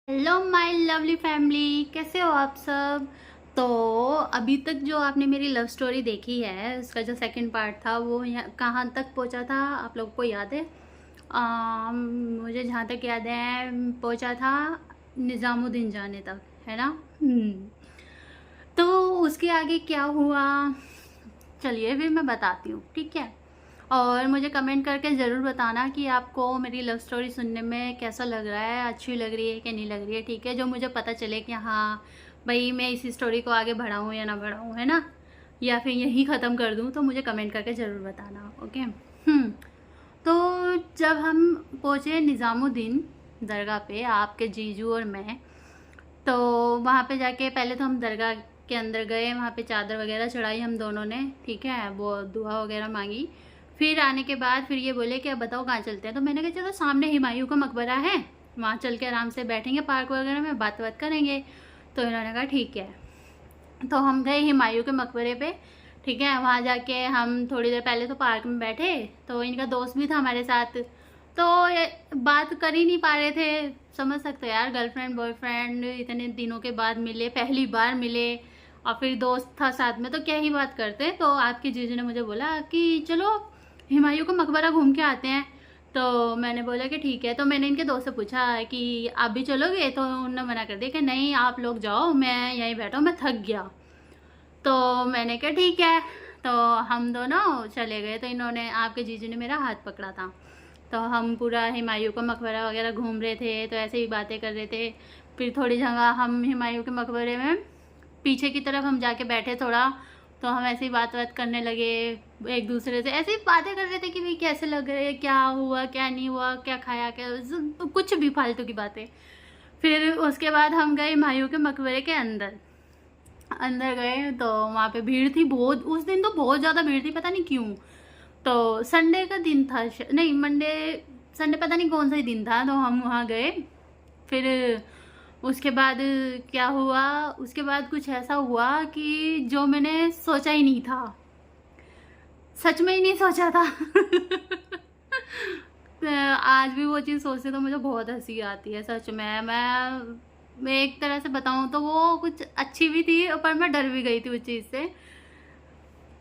Hello my lovely family, कैसे हो आप सब। तो अभी तक जो आपने मेरी लव स्टोरी देखी है उसका जो सेकंड पार्ट था वो कहाँ तक पहुँचा था आप लोगों को याद है। मुझे जहाँ तक याद है पहुँचा था निज़ामुद्दीन जाने तक, है ना। तो उसके आगे क्या हुआ, चलिए फिर मैं बताती हूँ, ठीक है। और मुझे कमेंट करके ज़रूर बताना कि आपको मेरी लव स्टोरी सुनने में कैसा लग रहा है, अच्छी लग रही है कि नहीं लग रही है, ठीक है। जो मुझे पता चले कि हाँ भाई मैं इसी स्टोरी को आगे बढ़ाऊँ या ना बढ़ाऊँ, है ना, या फिर यहीं ख़त्म कर दूँ, तो मुझे कमेंट करके ज़रूर बताना, ओके। तो जब हम पहुँचे निज़ामुद्दीन दरगाह पे, आपके जीजू और मैं, तो वहाँ पे जाके पहले तो हम दरगाह के अंदर गए, वहाँ पे चादर वगैरह चढ़ाई हम दोनों ने, ठीक है, वो दुआ वगैरह मांगी। फिर आने के बाद फिर ये बोले कि अब बताओ कहाँ चलते हैं। तो मैंने कहा चलो सामने हुमायूं का मकबरा है, वहाँ चल के आराम से बैठेंगे पार्क वगैरह में, बात बात करेंगे। तो इन्होंने कहा ठीक है। तो हम गए हुमायूं के मकबरे पे, ठीक है। वहाँ जाके हम थोड़ी देर पहले तो पार्क में बैठे, तो इनका दोस्त भी था हमारे साथ। तो ये बात कर ही नहीं पा रहे थे, समझ सकते हो यार, गर्लफ्रेंड बॉयफ्रेंड इतने दिनों के बाद मिले, पहली बार मिले, और फिर दोस्त था साथ में, तो क्या ही बात करते। तो आपके जीजू ने मुझे बोला कि चलो हुमायूं का मकबरा घूम के आते हैं। तो मैंने बोला कि ठीक है। तो मैंने इनके दोस्त से पूछा कि आप भी चलोगे, तो उन्होंने मना कर दिया कि नहीं आप लोग जाओ, मैं यहीं बैठा हूँ, मैं थक गया। तो मैंने कहा ठीक है। तो हम दोनों चले गए। तो इन्होंने, आपके जीजू ने मेरा हाथ पकड़ा था। तो हम पूरा हुमायूं का मकबरा वगैरह घूम रहे थे, तो ऐसे ही बातें कर रहे थे। फिर थोड़ी जगह हम हुमायूं के मकबरे में पीछे की तरफ हम जाके बैठे थोड़ा, तो हम ऐसे ही बात बात करने लगे एक दूसरे से, ऐसे ही बातें कर रहे थे कि भाई कैसे लग रहे हैं, क्या हुआ क्या नहीं हुआ, क्या खाया क्या, कुछ भी फालतू की बातें। फिर उसके बाद हम गए हुमायूं के मकबरे के अंदर। अंदर गए तो वहाँ पे भीड़ थी बहुत, उस दिन तो बहुत ज़्यादा भीड़ थी, पता नहीं क्यों। तो संडे का दिन था, नहीं मंडे संडे, पता नहीं कौन सा ही दिन था। तो हम वहाँ गए। फिर उसके बाद क्या हुआ, उसके बाद कुछ ऐसा हुआ कि जो मैंने सोचा ही नहीं था, सच में ही नहीं सोचा था। तो आज भी वो चीज़ सोचते तो मुझे बहुत हंसी आती है, सच में। मैं एक तरह से बताऊं तो वो कुछ अच्छी भी थी, पर मैं डर भी गई थी उस चीज़ से।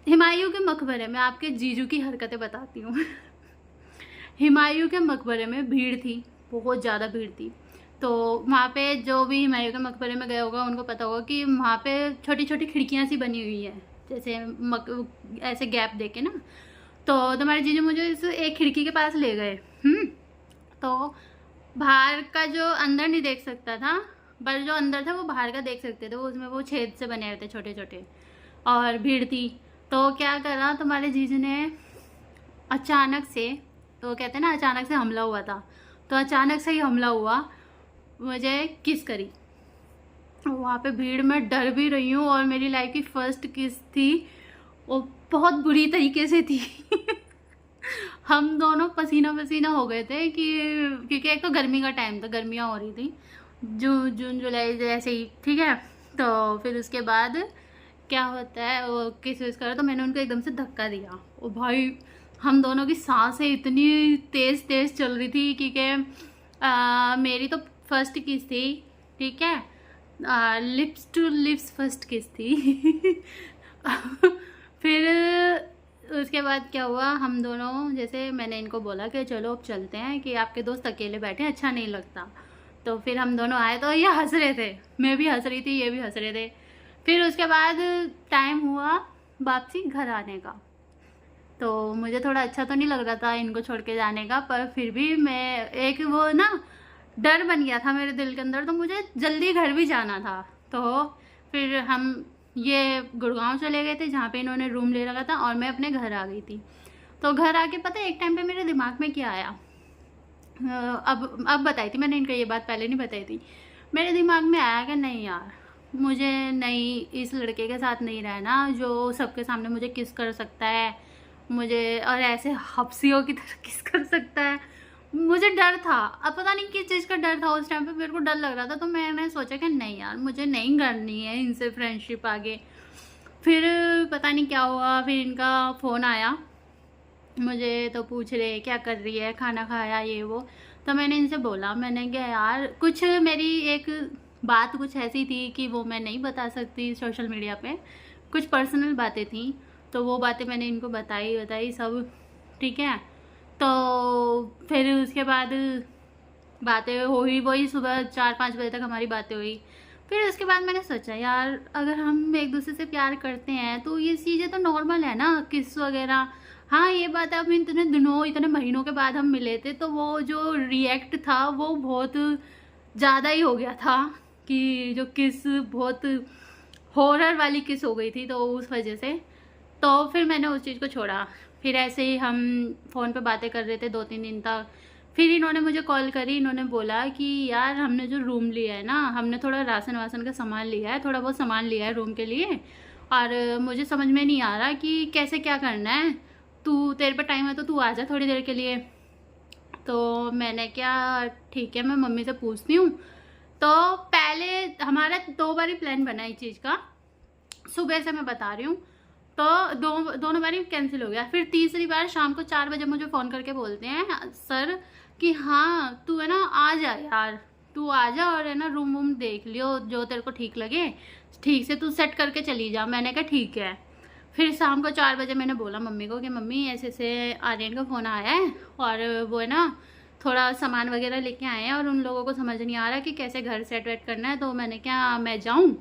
हुमायूं के मकबरे में आपके जीजू की हरकतें बताती हूँ। हुमायूं के मकबरे में भीड़ थी, बहुत ज़्यादा भीड़ थी। तो वहाँ पे जो भी हुमायूं के मकबरे में गया होगा उनको पता होगा कि वहाँ पे छोटी छोटी खिड़कियाँ सी बनी हुई हैं, जैसे ऐसे गैप देके ना। तो तुम्हारे जीजू मुझे इस एक खिड़की के पास ले गए। तो बाहर का जो अंदर नहीं देख सकता था, पर जो अंदर था वो बाहर का देख सकते थे, वो उसमें वो छेद से बने हुए थे छोटे छोटे, और भीड़ थी। तो क्या करा तुम्हारे जीजू ने, अचानक से, तो कहते हैं ना अचानक से हमला हुआ था, तो अचानक से ही हमला हुआ, मुझे किस करी। वहाँ पे भीड़ में डर भी रही हूँ, और मेरी लाइफ की फर्स्ट किस थी, वो बहुत बुरी तरीके से थी। हम दोनों पसीना पसीना हो गए थे कि, क्योंकि एक तो गर्मी का टाइम था, गर्मियाँ हो रही थी, जून जुलाई जैसे ही, ठीक है। तो फिर उसके बाद क्या होता है, वो किस विस करा, तो मैंने उनको एकदम से धक्का दिया। ओ भाई, हम दोनों की सांसें इतनी तेज़ तेज़ चल रही थी, क्योंकि मेरी तो फर्स्ट किस थी, ठीक है, लिप्स टू लिप्स फर्स्ट किस थी। फिर उसके बाद क्या हुआ, हम दोनों, जैसे मैंने इनको बोला कि चलो अब चलते हैं, कि आपके दोस्त अकेले बैठे हैं अच्छा नहीं लगता। तो फिर हम दोनों आए, तो ये हंस रहे थे, मैं भी हंस रही थी, ये भी हंस रहे थे। फिर उसके बाद टाइम हुआ वापसी घर आने का। तो मुझे थोड़ा अच्छा तो नहीं लग रहा था इनको छोड़ के जाने का, पर फिर भी मैं, एक वो ना डर बन गया था मेरे दिल के अंदर, तो मुझे जल्दी घर भी जाना था। तो फिर हम ये गुड़गांव चले गए थे, जहाँ पे इन्होंने रूम ले रखा था, और मैं अपने घर आ गई थी। तो घर आके पता है एक टाइम पे मेरे दिमाग में क्या आया, अब बताई थी मैंने इनको ये बात, पहले नहीं बताई थी। मेरे दिमाग में आया कि नहीं यार, मुझे नहीं, इस लड़के के साथ नहीं रहना जो सबके सामने मुझे किस कर सकता है, मुझे और ऐसे हफ्सियों की तरह किस कर सकता है। मुझे डर था, अब पता नहीं किस चीज़ का डर था, उस टाइम पे मेरे को डर लग रहा था। तो मैंने सोचा कि नहीं यार, मुझे नहीं करनी है इनसे फ्रेंडशिप आगे। फिर पता नहीं क्या हुआ, फिर इनका फ़ोन आया मुझे, तो पूछ रहे क्या कर रही है, खाना खाया, ये वो। तो मैंने इनसे बोला, मैंने कहा यार कुछ मेरी एक बात कुछ ऐसी थी कि वो मैं नहीं बता सकती सोशल मीडिया पे, कुछ पर्सनल बातें थी, तो वो बातें मैंने इनको बताई सब, ठीक है। तो फिर उसके बाद बातें हुई, वही सुबह 4-5 बजे तक हमारी बातें हुई। फिर उसके बाद मैंने सोचा यार अगर हम एक दूसरे से प्यार करते हैं तो ये चीज़ें तो नॉर्मल है ना, किस वगैरह। हाँ ये बात है, अब इतने दिनों इतने महीनों के बाद हम मिले थे तो वो जो रिएक्ट था वो बहुत ज़्यादा ही हो गया था, कि जो किस बहुत हॉरर वाली किस हो गई थी, तो उस वजह से तो फिर मैंने उस चीज़ को छोड़ा। फिर ऐसे ही हम फ़ोन पे बातें कर रहे थे 2-3 दिन तक। फिर इन्होंने मुझे कॉल करी, इन्होंने बोला कि यार हमने जो रूम लिया है ना, हमने थोड़ा राशन वासन का सामान लिया है, थोड़ा बहुत सामान लिया है रूम के लिए, और मुझे समझ में नहीं आ रहा कि कैसे क्या करना है, तू तेरे पे टाइम है तो तू आ जा थोड़ी देर के लिए। तो मैंने क्या ठीक है, मैं मम्मी से पूछती हूँ। तो पहले हमारा 2 बार ही प्लान बना इस चीज़ का, सुबह से मैं बता रही हूँ। तो दोनों बार ही कैंसिल हो गया। फिर तीसरी बार शाम को 4 बजे मुझे फ़ोन करके बोलते हैं सर कि हाँ तू है ना आ जा यार, तू आ जा और है ना रूम वूम देख लियो जो तेरे को ठीक लगे, ठीक से तू सेट करके चली जा। मैंने कहा ठीक है। फिर शाम को 4 बजे मैंने बोला मम्मी को कि मम्मी ऐसे ऐसे आर्यन का फ़ोन आया है और वो है ना थोड़ा सामान वगैरह लेके आए हैं और उन लोगों को समझ नहीं आ रहा कि कैसे घर सेट वेट करना है, तो मैंने क्या मैं जाऊँ।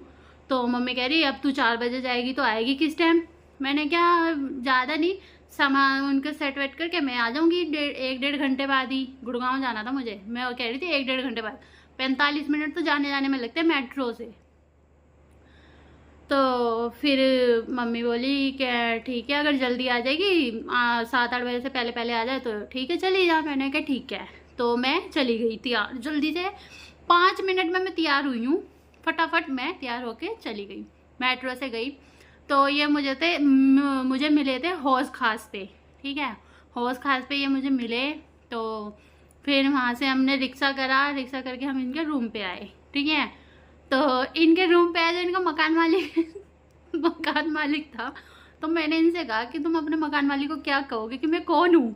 तो मम्मी कह रही अब तू 4 बजे जाएगी तो आएगी किस टाइम। मैंने क्या ज़्यादा नहीं, सामान उनके सेट वेट करके मैं आ जाऊँगी 1-1.5 घंटे बाद ही। गुड़गांव जाना था मुझे, मैं कह रही थी 1-1.5 घंटे बाद, 45 मिनट तो जाने जाने में लगते हैं मेट्रो से। तो फिर मम्मी बोली कि ठीक है अगर जल्दी आ जाएगी 7-8 बजे से पहले पहले आ जाए तो ठीक है चली जा। मैंने कहा ठीक है। तो मैं चली गई तैयार जल्दी से, 5 मिनट में मैं तैयार हुई हूँ, फटाफट मैं तैयार होके चली गई, मेट्रो से गई। तो ये मुझे मिले थे हौज खास पे, ठीक है, हौज खास पे ये मुझे मिले। तो फिर वहाँ से हमने रिक्शा करा, रिक्शा करके हम इनके रूम पे आए, ठीक है। तो इनके रूम पे आया जो इनका मकान मालिक मकान मालिक था। तो मैंने इनसे कहा कि तुम अपने मकान मालिक को क्या कहोगे कि मैं कौन हूँ।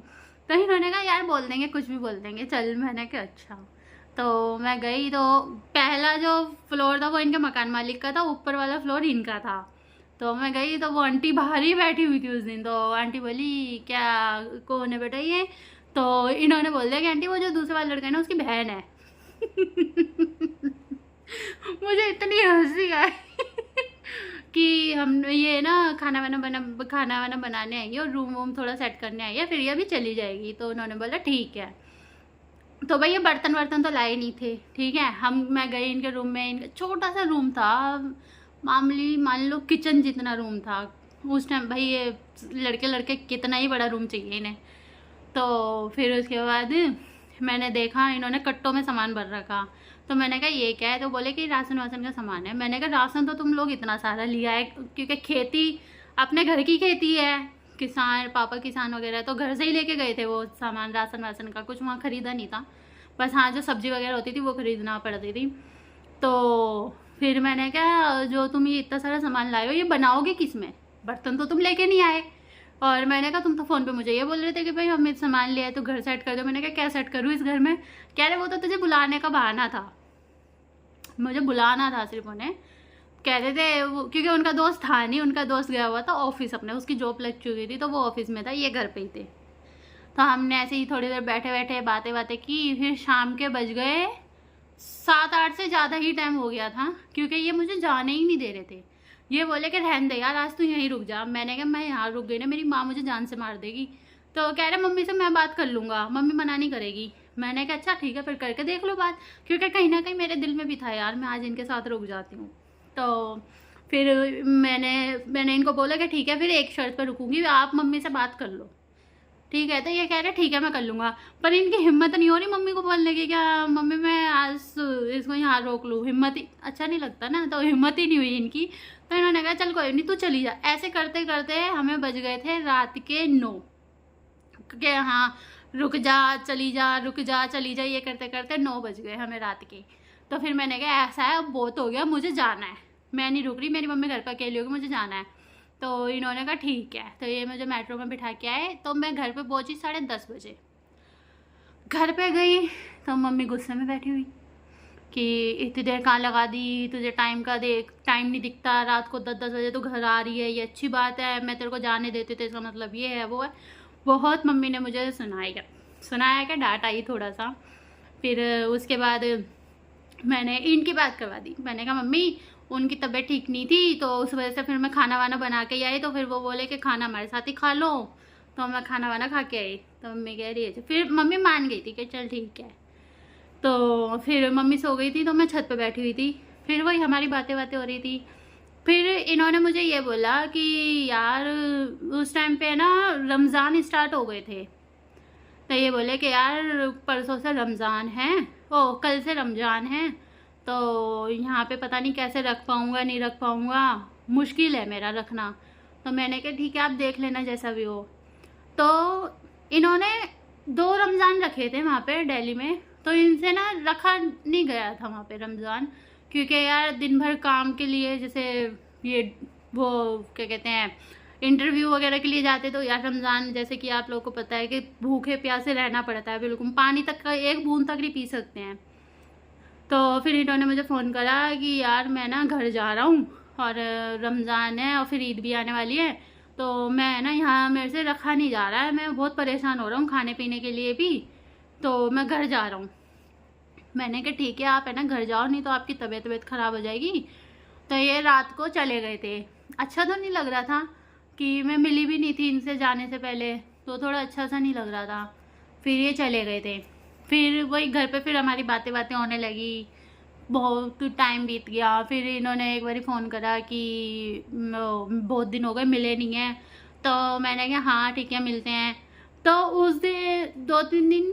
तो इन्होंने कहा यार बोल देंगे, कुछ भी बोल देंगे चल। मैंने कहा अच्छा। तो मैं गई तो पहला जो फ्लोर था वो इनके मकान मालिक का था, ऊपर वाला फ्लोर इनका था। तो मैं गई तो वो आंटी बाहर ही बैठी हुई थी उस दिन। तो आंटी बोली क्या कौन है बेटा ये। तो इन्होंने बोल दिया कि आंटी वो जो दूसरा वाला लड़का है ना उसकी बहन है। मुझे इतनी हंसी आई कि हम ये ना खाना वाना बनाने आएंगे और रूम वूम थोड़ा सेट करने आई है, फिर ये भी चली जाएगी। तो उन्होंने बोला ठीक है। तो भाई ये बर्तन वर्तन तो लाए नहीं थे, ठीक है। मैं गई इनके रूम में, इनका छोटा सा रूम था, मामूली मान लो किचन जितना रूम था उस टाइम। भाई ये लड़के कितना ही बड़ा रूम चाहिए इन्हें। तो फिर उसके बाद मैंने देखा इन्होंने कट्टों में सामान भर रखा। तो मैंने कहा ये क्या है। तो बोले कि राशन वासन का सामान है। मैंने कहा राशन तो तुम लोग इतना सारा लिया है क्योंकि खेती अपने घर की खेती है, किसान पापा किसान वगैरह, तो घर से ही लेके गए थे वो सामान राशन वासन का, कुछ वहाँ ख़रीदा नहीं था। बस हाँ जो सब्ज़ी वगैरह होती थी वो ख़रीदना पड़ती थी। तो फिर मैंने कहा जो तुम ये इतना सारा सामान लाए हो ये बनाओगे किस में, बर्तन तो तुम लेके नहीं आए। और मैंने कहा तुम तो फ़ोन पे मुझे ये बोल रहे थे कि भाई हमने सामान लिया है तो घर सेट कर दो। मैंने कहा क्या सेट करूँ इस घर में। कह रहे वो तो तुझे बुलाने का बहाना था, मुझे बुलाना था सिर्फ उन्हें। कहते थे वो क्योंकि उनका दोस्त था नहीं, उनका दोस्त गया हुआ था ऑफिस अपने, उसकी जॉब लग चुकी थी तो वो ऑफिस में था, ये घर पे ही थे। तो हमने ऐसे ही थोड़ी देर बैठे बैठे बातें की। फिर शाम के बज गए 7-8 से ज़्यादा ही टाइम हो गया था क्योंकि ये मुझे जाने ही नहीं दे रहे थे। ये बोले कि रहने दे यार आज तू यहीं रुक जा। मैंने कहा मैं यहाँ रुक गई ना मेरी माँ मुझे जान से मार देगी। तो कह रहे मम्मी से मैं बात कर लूँगा, मम्मी मना नहीं करेगी। मैंने कहा अच्छा ठीक है फिर करके देख लो बात, क्योंकि कहीं ना कहीं मेरे दिल में भी था यार मैं आज इनके साथ रुक जाती हूँ। तो फिर मैंने इनको बोला कि ठीक है फिर एक शर्त पर रुकूंगी, आप मम्मी से बात कर लो, ठीक है। तो ये कह रहे ठीक है मैं कर लूँगा। पर इनकी हिम्मत नहीं हो रही मम्मी को बोलने की क्या मम्मी मैं आज इसको यहाँ रोक लूँ, हिम्मत ही अच्छा नहीं लगता ना, तो हिम्मत ही नहीं हुई इनकी। तो इन्होंने कहा चल कोई नहीं तू चली जा। ऐसे करते करते हमें बज गए थे रात के 9 कि हाँ रुक जा चली जा रुक जा चली जा, ये करते करते 9 बज गए हमें रात के। तो फिर मैंने कहा ऐसा है अब बहुत हो गया मुझे जाना है, मैं नहीं रुक रही, मेरी मम्मी घर पर अकेली होगी मुझे जाना है। तो इन्होंने कहा ठीक है। तो ये मुझे मेट्रो में बिठा के आए। तो मैं घर पे पहुंची 10:30 बजे। घर पे गई तो मम्मी गुस्से में बैठी हुई कि इतनी देर कहाँ लगा दी, तुझे टाइम का देख, टाइम नहीं दिखता, रात को 10-10 बजे तो घर आ रही है, ये अच्छी बात है, मैं तेरे को जाने देती तो इसका मतलब ये है वो है। बहुत मम्मी ने मुझे सुनाया क्या, डांट आई थोड़ा सा। फिर उसके बाद मैंने इनकी बात करवा दी। मैंने कहा मम्मी उनकी तबीयत ठीक नहीं थी तो उस वजह से फिर मैं खाना वाना बना के आई, तो फिर वो बोले कि खाना हमारे साथ ही खा लो, तो मैं खाना वाना खा के आई। तो मम्मी कह रही है, फिर मम्मी मान गई थी कि चल ठीक है। तो फिर मम्मी सो गई थी तो मैं छत पे बैठी हुई थी, फिर वही हमारी बातें हो रही थी। फिर इन्होंने मुझे ये बोला कि यार उस टाइम पे ना रमज़ान स्टार्ट हो गए थे, तो ये बोले कि यार परसों से रमज़ान है, ओ कल से रमज़ान है, तो यहाँ पे पता नहीं कैसे रख पाऊँगा नहीं रख पाऊँगा, मुश्किल है मेरा रखना। तो मैंने कहा ठीक है आप देख लेना जैसा भी हो। तो इन्होंने 2 रमज़ान रखे थे वहाँ पे दिल्ली में, तो इनसे ना रखा नहीं गया था वहाँ पे रमज़ान, क्योंकि यार दिन भर काम के लिए, जैसे ये वो क्या कहते हैं इंटरव्यू वगैरह के लिए जाते, तो यार रमज़ान जैसे कि आप लोगों को पता है कि भूखे प्यासे रहना पड़ता है, बिल्कुल पानी तक का एक बूंद तक नहीं पी सकते हैं। तो फिर इन्होंने मुझे फ़ोन करा कि यार मैं ना घर जा रहा हूँ और रमज़ान है और फिर ईद भी आने वाली है, तो मैं ना यहाँ मेरे से रखा नहीं जा रहा है, मैं बहुत परेशान हो रहा हूँ खाने पीने के लिए भी, तो मैं घर जा रहा हूँ। मैंने कहा ठीक है आप है ना घर जाओ, नहीं तो आपकी तबीयत ख़राब हो जाएगी। तो ये रात को चले गए थे। अच्छा तो नहीं लग रहा था कि मैं मिली भी नहीं थी इनसे जाने से पहले, तो थोड़ा अच्छा सा नहीं लग रहा था। फिर ये चले गए थे, फिर वही घर पे फिर हमारी बातें होने लगी, बहुत टाइम बीत गया। फिर इन्होंने एक बार फ़ोन करा कि बहुत दिन हो गए मिले नहीं हैं, तो मैंने कहा हाँ ठीक है मिलते हैं। तो उस दिन 2-3 दिन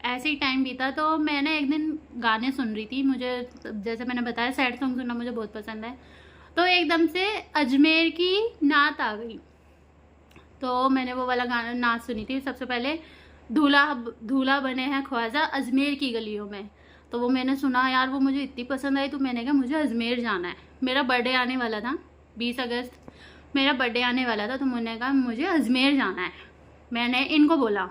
ऐसे ही टाइम बीता, तो मैंने एक दिन गाने सुन रही थी, मुझे जैसे मैंने बताया सैड सॉन्ग सुनना मुझे बहुत पसंद है, तो एकदम से अजमेर की नात आ गई। तो मैंने वो वाला गाना नात सुनी थी सबसे पहले, दूल्हा दूल्हा बने हैं ख्वाजा अजमेर की गलियों में। तो वो मैंने सुना यार, वो मुझे इतनी पसंद आई, तो मैंने कहा मुझे अजमेर जाना है। मेरा बर्थडे आने वाला था 20 अगस्त, मेरा बर्थडे आने वाला था, तो मैंने कहा मुझे अजमेर जाना है। मैंने इनको बोला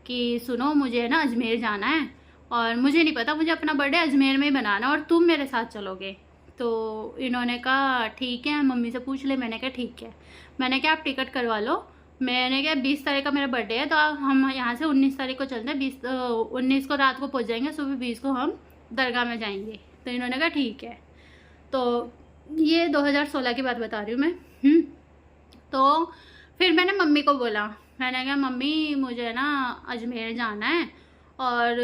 कि सुनो मुझे ना अजमेर जाना है और मुझे नहीं पता, मुझे अपना बर्थडे अजमेर में ही बनाना और तुम मेरे साथ चलोगे। तो इन्होंने कहा ठीक है मम्मी से पूछ ले। मैंने कहा ठीक है। मैंने कहा आप टिकट करवा लो। मैंने कहा 20 तारीख का मेरा बर्थडे है, तो हम यहाँ से 19 तारीख को चलते हैं, 19 को रात को पहुँच जाएंगे, सुबह 20 को हम दरगाह में जाएंगे। तो इन्होंने कहा ठीक है। तो ये 2016 की बात बता रही हूँ मैं। तो फिर मैंने मम्मी को बोला, मैंने कहा मम्मी मुझे ना अजमेर जाना है और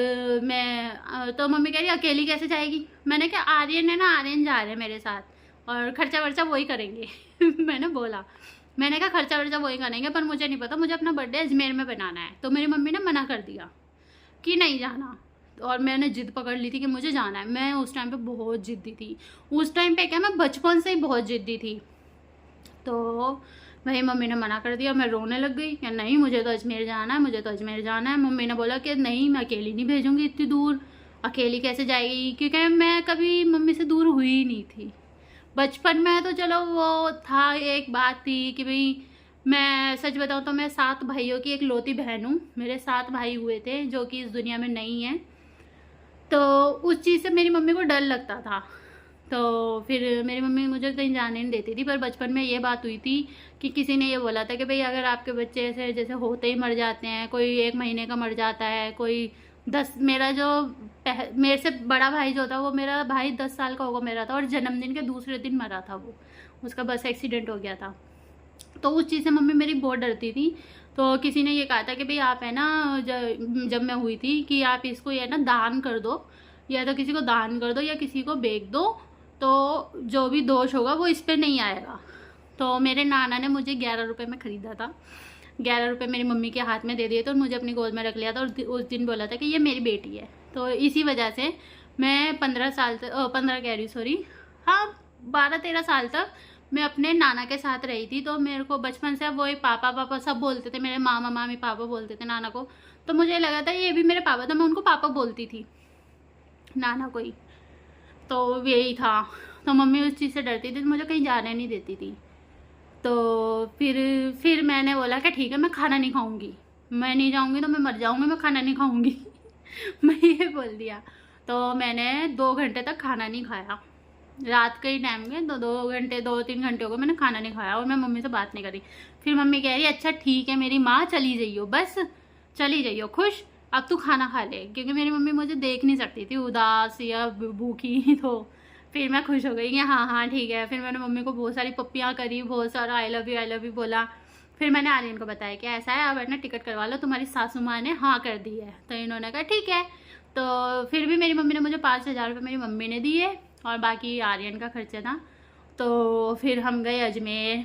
मैं तो मम्मी कह रही अकेली कैसे जाएगी। मैंने कहा आर्यन है ना, आर्यन जा रहे हैं मेरे साथ और खर्चा वर्चा वही करेंगे। मैंने कहा खर्चा वर्चा वही करेंगे, पर मुझे नहीं पता, मुझे अपना बर्थडे अजमेर में बनाना है। तो मेरी मम्मी ने मना कर दिया कि नहीं जाना, और मैंने जिद पकड़ ली थी कि मुझे जाना है। मैं उस टाइम पे बहुत ज़िद्दी थी। उस टाइम पे क्या, मैं बचपन से ही बहुत ज़िद्दी थी। तो वही मम्मी ने मना कर दिया। मैं रोने लग गई कि नहीं मुझे तो अजमेर जाना है, मुझे तो अजमेर जाना है। मम्मी ने बोला कि नहीं मैं अकेली नहीं भेजूँगी इतनी दूर, अकेली कैसे जाएगी, क्योंकि मैं कभी मम्मी से दूर हुई ही नहीं थी। बचपन में तो चलो वो था, एक बात थी कि भाई मैं सच बताऊँ तो मैं 7 भाइयों की एक लौती बहन हूँ। मेरे 7 भाई हुए थे जो कि इस दुनिया में नहीं हैं, तो उस चीज़ से मेरी मम्मी को डर लगता था। तो फिर मेरी मम्मी मुझे कहीं जाने नहीं देती थी। पर बचपन में ये बात हुई थी कि किसी ने ये बोला था कि भाई अगर आपके बच्चे ऐसे जैसे होते ही मर जाते हैं, कोई 1 महीने का मर जाता है, कोई 10, मेरा जो मेरे से बड़ा भाई जो था वो मेरा भाई 10 साल का होगा मेरा था, और जन्मदिन के दूसरे दिन मरा था वो, उसका बस एक्सीडेंट हो गया था। तो उस चीज़ से मम्मी मेरी बहुत डरती थी। तो किसी ने ये कहा था कि भाई आप है ना, जब मैं हुई थी कि आप इसको ये ना दान कर दो, या तो किसी को दान कर दो या किसी को बेच दो, तो जो भी दोष होगा वो इस पर नहीं आएगा। तो मेरे नाना ने मुझे 11 रुपये में ख़रीदा था। 11 रुपये मेरी मम्मी के हाथ में दे दिए थे और मुझे अपनी गोद में रख लिया था, और उस दिन बोला था कि ये मेरी बेटी है। तो इसी वजह से मैं 15 साल तक 15 कह रही सॉरी, हाँ 12-13 साल तक मैं अपने नाना के साथ रही थी। तो मेरे को बचपन से वही पापा पापा सब बोलते थे, मेरे मामा मामी पापा बोलते थे नाना को। तो मुझे लगा था ये भी मेरे पापा, तो मैं उनको पापा बोलती थी, नाना को ही। तो यही था। तो मम्मी उस चीज़ से डरती थी, तो मुझे कहीं जाने नहीं देती थी। तो फिर मैंने बोला कि ठीक है मैं खाना नहीं खाऊंगी, मैं नहीं जाऊंगी तो मैं मर जाऊंगी, मैं खाना नहीं खाऊंगी। मैं ये बोल दिया। तो मैंने 2 घंटे तक खाना नहीं खाया, रात के ही टाइम में, तो 2 घंटे 2-3 घंटे हो गए मैंने खाना नहीं खाया और मैं मम्मी से बात नहीं करी। फिर मम्मी कह रही अच्छा ठीक है मेरी माँ, चली जाइयो, बस चली जाइयो खुश, अब तू खाना खा ले, क्योंकि मेरी मम्मी मुझे देख नहीं सकती थी उदास या भूखी। तो फिर मैं खुश हो गई कि हाँ हाँ ठीक है। फिर मैंने मम्मी को बहुत सारी पप्पियाँ करी, बहुत सारा आई लव यू बोला। फिर मैंने आर्यन को बताया कि ऐसा है, अब अपना टिकट करवा लो, तुम्हारी सासू माँ ने हाँ कर दी है। तो इन्होंने कहा ठीक है। तो फिर भी मेरी मम्मी ने मुझे 5,000 रुपये मेरी मम्मी ने दिए और बाकी आर्यन का खर्चा था। तो फिर हम गए अजमेर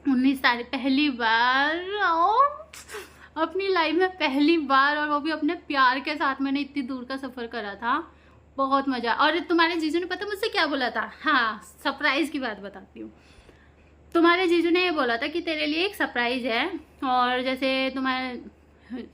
19 तारीख, पहली बार अपनी लाइफ में, पहली बार, और वो भी अपने प्यार के साथ मैंने इतनी दूर का सफ़र करा था। बहुत मज़ा। और तुम्हारे जीजू ने पता मुझसे क्या बोला था? हाँ, सरप्राइज़ की बात बताती हूँ। तुम्हारे जीजू ने ये बोला था कि तेरे लिए एक सरप्राइज़ है, और जैसे तुम्हारे,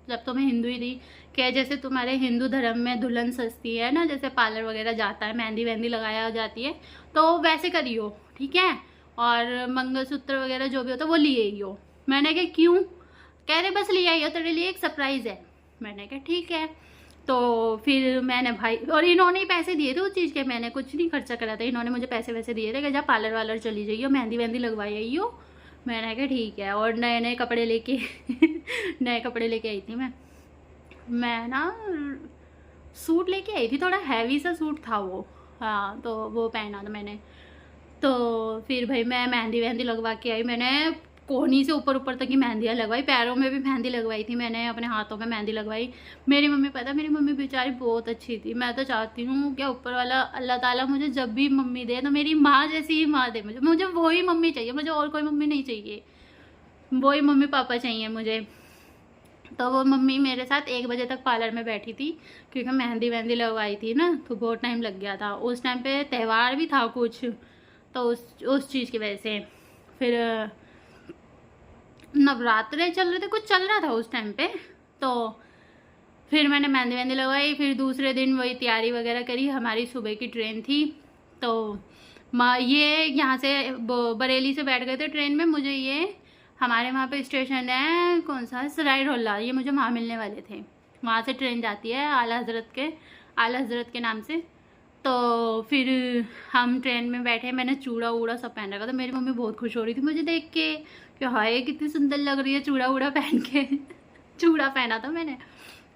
जब तो मैं हिंदू ही थी, कि जैसे तुम्हारे हिंदू धर्म में दुल्हन सजती है ना, जैसे पार्लर वगैरह जाता है, मेहंदी वहंदी लगाया जाती है, तो वैसे करियो, ठीक है, और मंगलसूत्र वगैरह जो भी होता है वो लिए ही हो। मैंने कहा क्यों? कह रहे बस ले आई हो, तेरे लिए एक सरप्राइज़ है। मैंने कहा ठीक है। तो फिर मैंने भाई, और इन्होंने ही पैसे दिए थे उस चीज़ के, मैंने कुछ नहीं खर्चा करा था, इन्होंने मुझे पैसे वैसे दिए थे कि जब पार्लर वालर चली जाइयो, मेहंदी वहंदी लगवाई आई हो। मैंने कहा ठीक है। और नए नए कपड़े लेके नए कपड़े लेके आई थी मैं ना सूट लेके आई थी, थोड़ा हैवी सा सूट था वो, हाँ, तो वो पहना था मैंने। तो फिर भाई मैं मेहंदी वहंदी लगवा के आई, मैंने कोहनी से ऊपर ऊपर तक की मेहंदियाँ लगवाई, पैरों में भी मेहंदी लगवाई थी मैंने, अपने हाथों में मेहंदी लगवाई। मेरी मम्मी, पता मेरी मम्मी बेचारी बहुत अच्छी थी। मैं तो चाहती हूँ क्या ऊपर वाला अल्लाह ताला मुझे जब भी मम्मी दे तो मेरी माँ जैसी ही माँ दे, मुझे वही मम्मी चाहिए, मुझे और कोई मम्मी नहीं चाहिए, वही मम्मी पापा चाहिए मुझे। तो वो मम्मी मेरे साथ 1 बजे तक पार्लर में बैठी थी, क्योंकि मेहंदी वहंदी लगवाई थी ना, तो बहुत टाइम लग गया था। उस टाइम पे त्यौहार भी था कुछ, तो उस चीज़ की वजह से। फिर नवरात्रे चल रहे थे, कुछ चल रहा था उस टाइम पे। तो फिर मैंने मेहंदी वहंदी लगवाई। फिर दूसरे दिन वही तैयारी वगैरह करी, हमारी सुबह की ट्रेन थी। तो ये यहाँ से बरेली से बैठ गए थे ट्रेन में, मुझे ये हमारे वहाँ पे स्टेशन है कौन सा, सराय रोला, ये मुझे वहाँ मिलने वाले थे। वहाँ से ट्रेन जाती है आला हज़रत के नाम से। तो फिर हम ट्रेन में बैठे, मैंने चूड़ा वूड़ा सब पहन रखा था। मेरी मम्मी बहुत खुश हो रही थी मुझे देख के कि हाय कितनी सुंदर लग रही है चूड़ा वूड़ा पहन के। चूड़ा पहना था मैंने।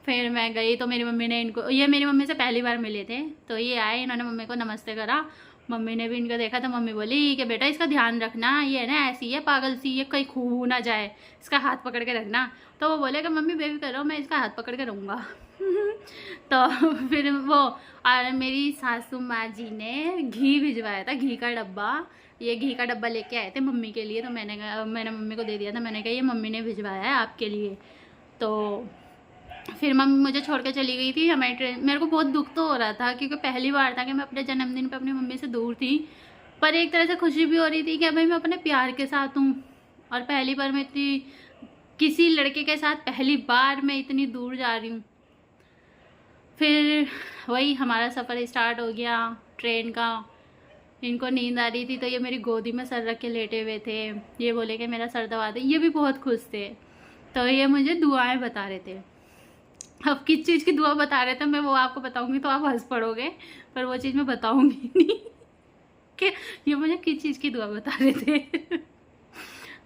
फिर मैं गई तो मेरी मम्मी ने इनको, ये मेरी मम्मी से पहली बार मिले थे, तो ये आए, इन्होंने मम्मी को नमस्ते करा। मम्मी ने भी इनको देखा तो मम्मी बोली कि बेटा इसका ध्यान रखना, ये है ना ऐसी है पागल सी, ये कहीं खो ना जाए, इसका हाथ पकड़ के रखना। तो वो बोले कि मम्मी बेबी करो, मैं इसका हाथ पकड़ के रहूँगा। तो फिर वो, और मेरी सासू माँ जी ने घी भिजवाया था, घी का डब्बा, ये घी का डब्बा लेके आए थे मम्मी के लिए। तो मैंने मम्मी को दे दिया था, मैंने कहा ये मम्मी ने भिजवाया है आपके लिए। तो फिर मम्मी मुझे छोड़ के चली गई थी हमारी ट्रेन। मेरे को बहुत दुख तो हो रहा था, क्योंकि पहली बार था कि मैं अपने जन्मदिन पे अपनी मम्मी से दूर थी, पर एक तरह से खुशी भी हो रही थी कि भाई मैं अपने प्यार के साथ हूँ, और पहली बार मैं इतनी, किसी लड़के के साथ पहली बार मैं इतनी दूर जा रही हूँ। फिर वही हमारा सफ़र स्टार्ट हो गया ट्रेन का। इनको नींद आ रही थी तो ये मेरी गोदी में सर रख के लेटे हुए थे, ये बोले कि मेरा सर दबा दे, ये भी बहुत खुश थे। तो ये मुझे दुआएं बता रहे थे। अब किस चीज़ की दुआ बता रहे थे मैं वो आपको बताऊंगी तो आप हंस पड़ोगे, पर वो चीज़ मैं बताऊंगी नहीं कि ये मुझे किस चीज़ की दुआ बता रहे थे।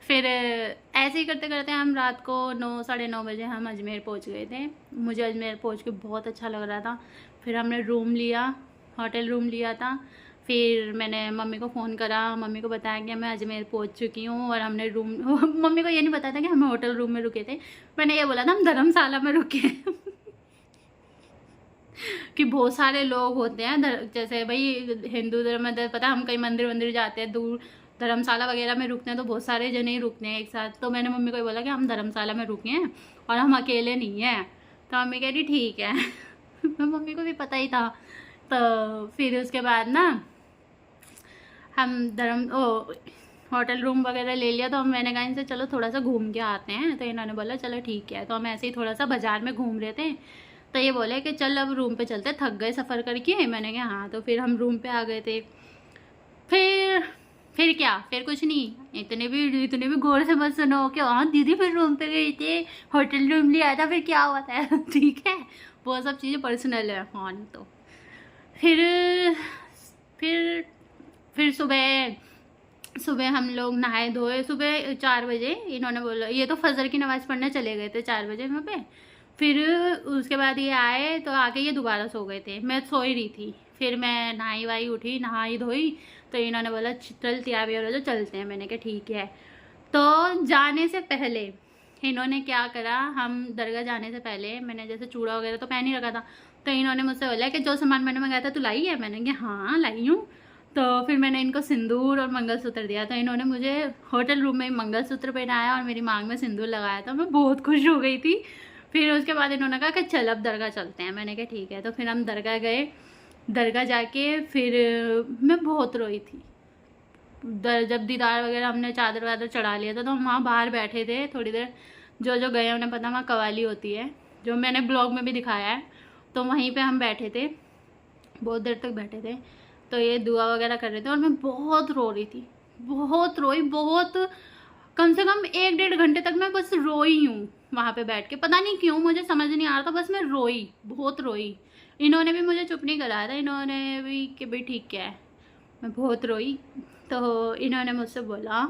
फिर ऐसे ही करते करते हम रात को 9 साढ़े 9 बजे हम अजमेर पहुंच गए थे। मुझे अजमेर पहुंच के बहुत अच्छा लग रहा था। फिर हमने रूम लिया, होटल रूम लिया था। फिर मैंने मम्मी को फ़ोन करा, मम्मी को बताया कि मैं अजमेर पहुंच चुकी हूँ, और हमने रूम मम्मी को ये नहीं पता था कि हम होटल रूम में रुके थे। मैंने ये बोला था हम धर्मशाला में रुके कि बहुत सारे लोग होते हैं, जैसे भाई हिंदू धर्म में पता हम कई मंदिर वंदिर जाते हैं दूर, धर्मशाला वगैरह में रुकते हैं तो बहुत सारे जने ही रुकते हैं एक साथ। तो मैंने मम्मी को बोला कि हम धर्मशाला में रुके हैं और हम अकेले नहीं हैं। तो मम्मी कह रही ठीक है। मम्मी को भी पता ही था। तो फिर उसके बाद ना हम होटल रूम वगैरह ले लिया। तो मैंने कहा इनसे चलो थोड़ा सा घूम के आते हैं। तो इन्होंने बोला चलो ठीक है। तो हम ऐसे ही थोड़ा सा बाज़ार में घूम रहे थे, तो ये बोले कि चल अब रूम पे चलते, थक गए सफ़र करके। मैंने कहा हाँ। तो फिर हम रूम पे आ गए थे। फिर क्या, फिर कुछ नहीं, इतने भी गौर से मत सुनो कि हाँ दीदी फिर रूम पे गई थी, होटल रूम लिया था, फिर क्या हुआ था। ठीक है, वो सब चीज़ें पर्सनल है। हाँ नहीं तो फिर फिर फिर सुबह हम लोग नहाए धोए, सुबह 4 बजे इन्होंने बोला, ये तो फजर की नमाज़ पढ़ने चले गए थे 4 बजे वहाँ पे। फिर उसके बाद ये आए तो आके ये दोबारा सो गए थे, मैं सो ही रही थी। फिर मैं नहाई वाई उठी, नहाई धोई, तो इन्होंने बोला चल तैयार भी हो, जो चलते हैं। मैंने कहा ठीक है। तो जाने से पहले इन्होंने क्या करा, हम दरगाह जाने से पहले मैंने जैसे चूड़ा वगैरह तो पहन ही रखा था, तो इन्होंने मुझसे बोला कि जो सामान मैंने मंगाया था तू लाई है। मैंने कहा हाँ लाई हूँ। तो फिर मैंने इनको सिंदूर और मंगलसूत्र दिया, तो इन्होंने मुझे होटल रूम में मंगलसूत्र पहनाया और मेरी मांग में सिंदूर लगाया था। मैं बहुत खुश हो गई थी। फिर उसके बाद इन्होंने कहा कि चल अब दरगाह चलते हैं। मैंने कहा ठीक है। तो फिर हम दरगाह गए। दरगाह जाके फिर मैं बहुत रोई थी। जब दीदार वगैरह हमने चादर वादर चढ़ा लिया था, तो हम वहाँ बाहर बैठे थे थोड़ी देर। जो गए उन्हें पता, वहाँ कवाली होती है, जो मैंने ब्लॉग में भी दिखाया है। तो वहीं पे हम बैठे थे, बहुत देर तक बैठे थे। तो ये दुआ वगैरह कर रहे थे और मैं बहुत रो रही थी, बहुत रोई, बहुत कम से कम 1-1.5 घंटे तक मैं बस रोई हूँ वहाँ पे बैठ के। पता नहीं क्यों, मुझे समझ नहीं आ रहा था, बस मैं रोई, बहुत रोई। इन्होंने भी मुझे चुप नहीं कराया था, इन्होंने भी कि भाई ठीक है। मैं बहुत रोई। तो इन्होंने मुझसे बोला,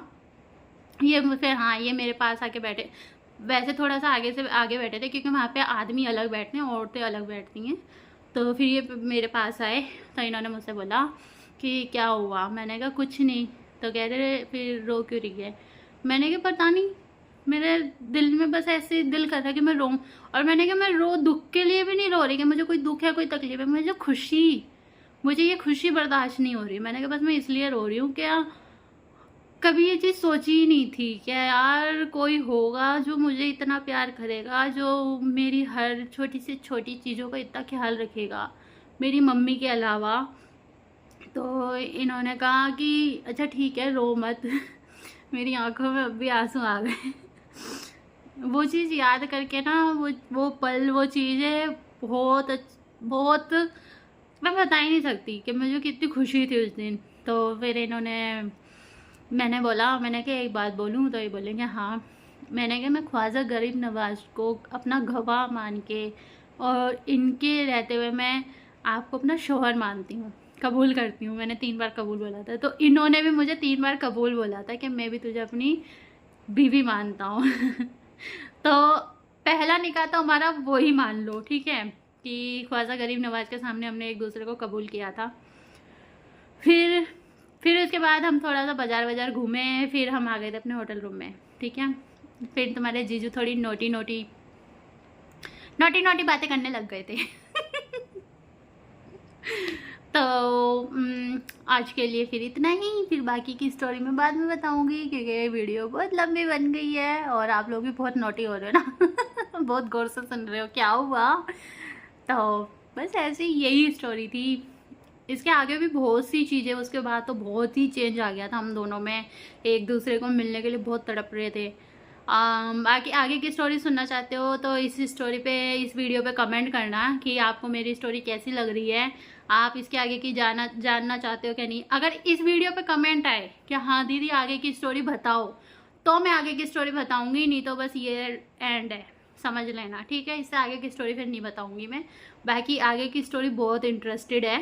ये फिर हाँ ये मेरे पास आके बैठे। वैसे थोड़ा सा आगे से आगे बैठे थे, क्योंकि वहाँ पे आदमी अलग बैठते हैं, औरतें अलग बैठती हैं। तो फिर ये मेरे पास आए, तो इन्होंने मुझसे बोला कि क्या हुआ। मैंने कहा कुछ नहीं। तो कह रहे फिर रो क्यों रही है। मैंने कहा पता नहीं, मेरे दिल में बस ऐसे दिल कर रहा कि मैं रोऊं। और मैंने कहा मैं दुख के लिए भी नहीं रो रही कि मुझे कोई दुख है, कोई तकलीफ है, मुझे ये खुशी बर्दाश्त नहीं हो रही। मैंने कहा बस मैं इसलिए रो रही हूँ, क्या कभी ये चीज़ सोची ही नहीं थी क्या यार कोई होगा जो मुझे इतना प्यार करेगा, जो मेरी हर छोटी से छोटी चीज़ों का इतना ख्याल रखेगा, मेरी मम्मी के अलावा। तो इन्होंने कहा कि अच्छा ठीक है रो मत। मेरी आंखों में अब भी आंसू आ गए। वो चीज़ याद करके ना, वो पल, वो चीज़ें बहुत मैं बता ही नहीं सकती कि मुझे कितनी खुशी थी उस दिन। तो फिर मैंने बोला, मैंने कहा एक बात बोलूँ, तो ये बोलेंगे हाँ। मैंने कहा मैं ख्वाजा गरीब नवाज को अपना गवाह मान के और इनके रहते हुए मैं आपको अपना शौहर मानती हूँ, कबूल करती हूँ। मैंने 3 बार कबूल बोला था, तो इन्होंने भी मुझे 3 बार कबूल बोला था कि मैं भी तुझे अपनी बीवी मानता हूँ। तो पहला निकाह तो हमारा वो ही मान लो, ठीक है, कि ख्वाजा गरीब नवाज के सामने हमने एक दूसरे को कबूल किया था। फिर उसके बाद हम थोड़ा सा बाज़ार घूमे, फिर हम आ गए थे अपने होटल रूम में, ठीक है। फिर तुम्हारे जीजू थोड़ी नोटी बातें करने लग गए थे। तो आज के लिए फिर इतना ही। फिर बाकी की स्टोरी मैं बाद में बताऊंगी, क्योंकि ये वीडियो बहुत लंबी बन गई है और आप लोग भी बहुत नोटी हो रहे हो ना। बहुत गौर से सुन रहे हो क्या हुआ। तो बस ऐसे ही यही स्टोरी थी। इसके आगे भी बहुत सी चीज़ें, उसके बाद तो बहुत ही चेंज आ गया था हम दोनों में, एक दूसरे को मिलने के लिए बहुत तड़प रहे थे। आगे की स्टोरी सुनना चाहते हो तो इस वीडियो पे कमेंट करना कि आपको मेरी स्टोरी कैसी लग रही है, आप इसके आगे की जानना चाहते हो क्या नहीं। अगर इस वीडियो पे कमेंट आए कि हाँ दीदी आगे की स्टोरी बताओ, तो मैं आगे की स्टोरी बताऊंगी, नहीं तो बस ये एंड है, समझ लेना, ठीक है। इससे आगे की स्टोरी फिर नहीं बताऊंगी मैं। बाकी आगे की स्टोरी बहुत इंटरेस्टेड है।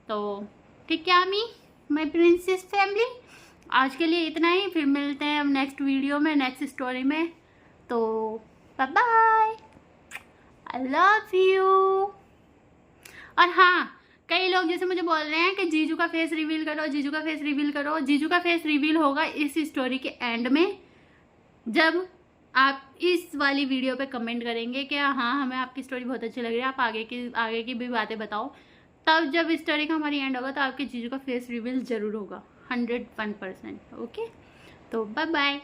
तो ठीक है माय प्रिंसेस फैमिली, आज के लिए इतना ही। फिर मिलते हैं हम नेक्स्ट वीडियो में, नेक्स्ट स्टोरी में। तो bye bye, I love you. और हाँ, कई लोग जैसे मुझे बोल रहे हैं कि जीजू का फेस रिवील करो, जीजू का फेस रिवील करो। जीजू का फेस रिवील होगा इस स्टोरी के एंड में, जब आप इस वाली वीडियो पे कमेंट करेंगे कि हाँ हमें आपकी स्टोरी बहुत अच्छी लग रही है, आप आगे की भी बातें बताओ। तब जब स्टोरी का हमारी एंड होगा तो आपके जीजू का फेस रिवील ज़रूर होगा, 101%। ओके, तो बाय बाय।